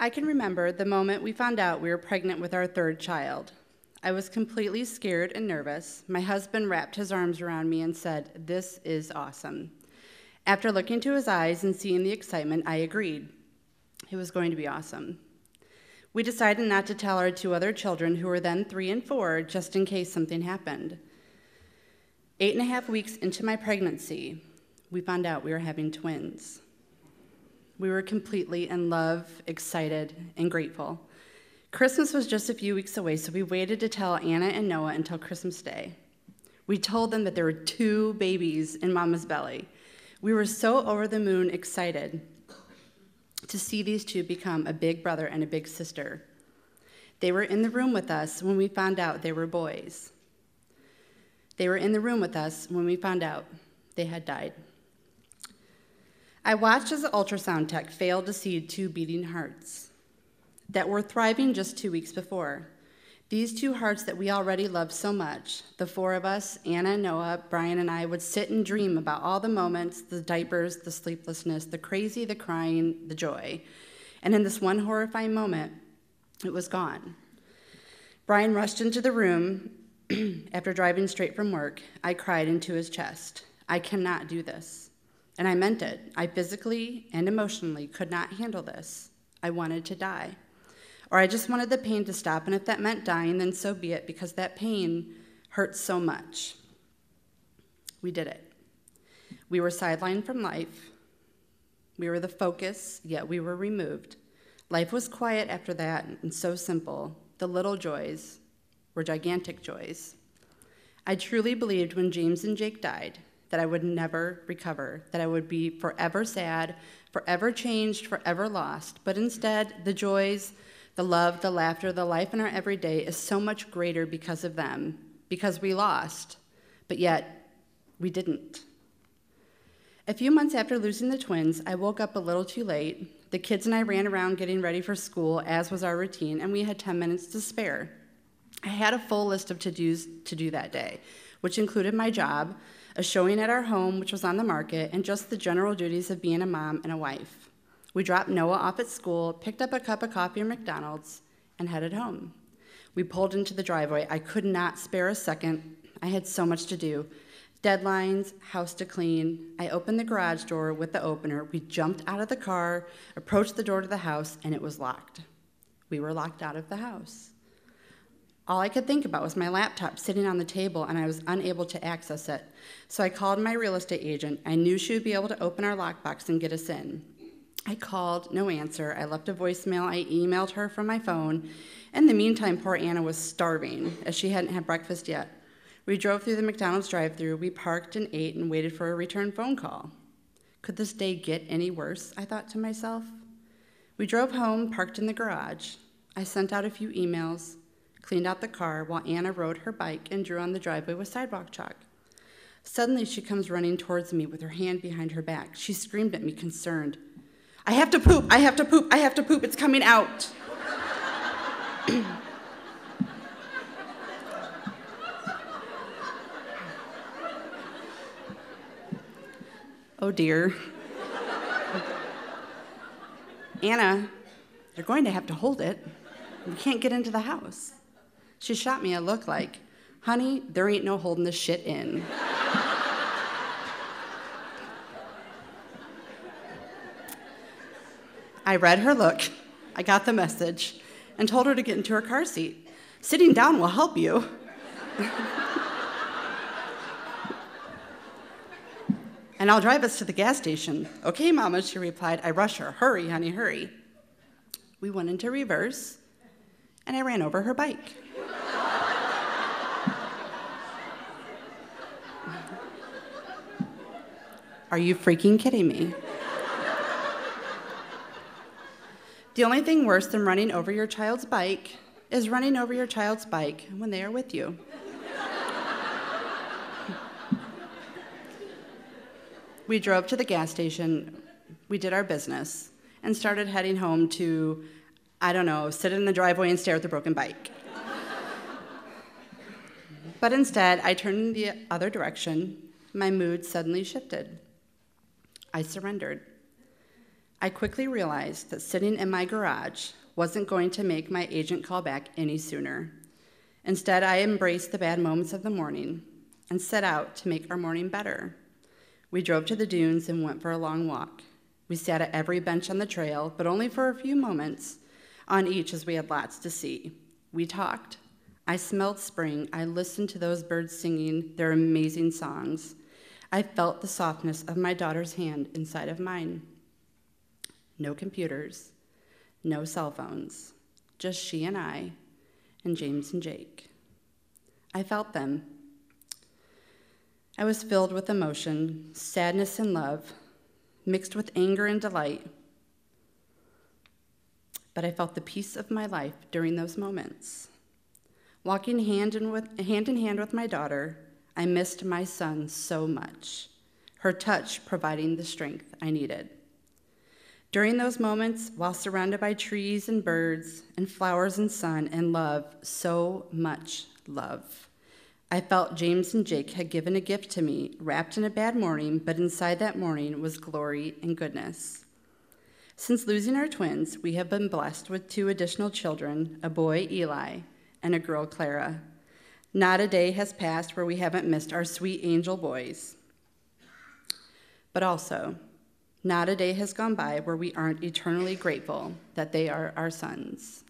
I can remember the moment we found out we were pregnant with our third child. I was completely scared and nervous. My husband wrapped his arms around me and said, "This is awesome." After looking into his eyes and seeing the excitement, I agreed. It was going to be awesome. We decided not to tell our two other children, who were then 3 and 4, just in case something happened. 8.5 weeks into my pregnancy, we found out we were having twins. We were completely in love, excited, and grateful. Christmas was just a few weeks away, so we waited to tell Anna and Noah until Christmas Day. We told them that there were 2 babies in Mama's belly. We were so over the moon excited to see these 2 become a big brother and a big sister. They were in the room with us when we found out they were boys. They were in the room with us when we found out they had died. I watched as the ultrasound tech failed to see 2 beating hearts that were thriving just 2 weeks before. These 2 hearts that we already loved so much, the 4 of us, Anna, Noah, Brian, and I, would sit and dream about all the moments, the diapers, the sleeplessness, the crazy, the crying, the joy. And in this one horrifying moment, it was gone. Brian rushed into the room after driving straight from work. I cried into his chest. I cannot do this. And I meant it. I physically and emotionally could not handle this. I wanted to die. Or I just wanted the pain to stop, and if that meant dying, then so be it, because that pain hurt so much. We did it. We were sidelined from life. We were the focus, yet we were removed. Life was quiet after that, and so simple. The little joys were gigantic joys. I truly believed when James and Jake died that I would never recover, that I would be forever sad, forever changed, forever lost. But instead, the joys, the love, the laughter, the life in our everyday is so much greater because of them, because we lost, but yet we didn't. A few months after losing the twins, I woke up a little too late. The kids and I ran around getting ready for school, as was our routine, and we had 10 minutes to spare. I had a full list of to-dos to do that day, which included my job, a showing at our home, which was on the market, and just the general duties of being a mom and a wife. We dropped Noah off at school, picked up a cup of coffee at McDonald's, and headed home. We pulled into the driveway. I could not spare a second. I had so much to do. Deadlines, house to clean. I opened the garage door with the opener. We jumped out of the car, approached the door to the house, and it was locked. We were locked out of the house. All I could think about was my laptop sitting on the table, and I was unable to access it. So I called my real estate agent. I knew she would be able to open our lockbox and get us in. I called, no answer. I left a voicemail. I emailed her from my phone. In the meantime, poor Anna was starving, as she hadn't had breakfast yet. We drove through the McDonald's drive-thru. We parked and ate and waited for a return phone call. Could this day get any worse? I thought to myself. We drove home, parked in the garage. I sent out a few emails, cleaned out the car while Anna rode her bike and drew on the driveway with sidewalk chalk. Suddenly, she comes running towards me with her hand behind her back. She screamed at me, concerned. "I have to poop, I have to poop, I have to poop, it's coming out." Oh dear. Anna, you're going to have to hold it. You can't get into the house. She shot me a look like, "Honey, there ain't no holding this shit in." I read her look, I got the message, and told her to get into her car seat. "Sitting down will help you." "And I'll drive us to the gas station." "Okay, Mama," she replied. I rushed her. "Hurry, honey, hurry." We went into reverse, and I ran over her bike. Are you freaking kidding me? The only thing worse than running over your child's bike is running over your child's bike when they are with you. We drove to the gas station, we did our business, and started heading home to, I don't know, sit in the driveway and stare at the broken bike. But instead, I turned in the other direction. My mood suddenly shifted. I surrendered. I quickly realized that sitting in my garage wasn't going to make my agent call back any sooner. Instead, I embraced the bad moments of the morning and set out to make our morning better. We drove to the dunes and went for a long walk. We sat at every bench on the trail, but only for a few moments on each as we had lots to see. We talked. I smelled spring. I listened to those birds singing their amazing songs. I felt the softness of my daughter's hand inside of mine. No computers, no cell phones, just she and I, and James and Jake. I felt them. I was filled with emotion, sadness and love, mixed with anger and delight. But I felt the peace of my life during those moments. Walking hand in hand with my daughter, I missed my son so much, her touch providing the strength I needed. During those moments, while surrounded by trees and birds and flowers and sun and love, so much love, I felt James and Jake had given a gift to me, wrapped in a bad morning, but inside that morning was glory and goodness. Since losing our twins, we have been blessed with 2 additional children, a boy, Eli, and a girl, Clara. Not a day has passed where we haven't missed our sweet angel boys. But also, not a day has gone by where we aren't eternally grateful that they are our sons.